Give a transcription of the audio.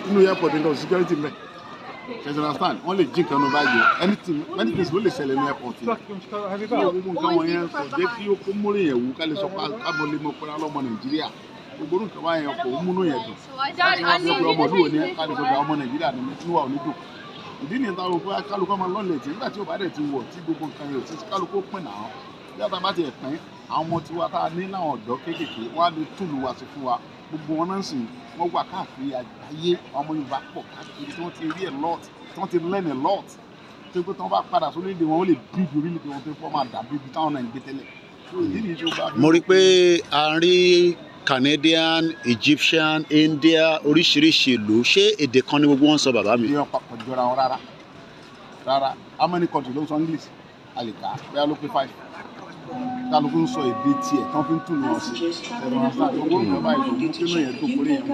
inú airport nǹkan security mẹ́ you understand wọ́n lè jí nǹkan nù báyìí anything many things ló lè ṣẹlẹ̀ ní airport gbogbo nǹkan wọ̀nyẹn kò jẹ́ kí ó múlò yẹn wù ká lè sọ pé kábọ̀ lè mọ pé ọmọ Nàìjíríà gbogbo nǹkan wáyẹn kò múnú yẹn dùn láti wá pé ọmọ ìlú òní ká lè sọ pé ọmọ Nàìjíríà ní mẹ́tínúwà òní dùn ìdí nìyẹn táwọn òkú kálukọ́ máa lọ́lẹ̀ tí nígbà tí ó bá dẹ̀ ti wọ̀ tí gbogbo nǹkan yẹn ò ti kálukọ́ pín náà bí a bá ti ẹ̀ pín àwọn ọmọ tiwa tá a ní láwọn ọ̀dọ́ kéékèèké wọ́n á lè túlù wa sí fún wa gbogbo wọn náà sì wọ́n wà káàkiri àgbáyé ọmọ Yorùbá pọ̀ káàkiri tí wọ́n ti rí a lot tí wọ́n ti learn a lot tó pé tí wọ́n bá padà sórílẹ̀-èdè wọn ó lè bí ju orílẹ̀-èdè wọn tó fọ́ máa dàbí ibi táwọn náà ń gbé tẹ́lẹ̀ ìdí nìyí tó bá. mo rí i pé a rí Canadian, Egyptian, India oríṣiríṣi ìlú ṣé èdè kan ni gbogbo wọn sọ bàbá mi. ìyẹn papọ̀ jọra wọn rárá how many countries ló ń sọ English àlèkà bẹ́ẹ̀ ló pé 5 kálukú ń sọ èdè tiẹ̀ tán fi ń tún wọn sí ẹ̀rọ àṣà àti owó ìjọba ìjọba kí ló yẹn tó kórè yẹn.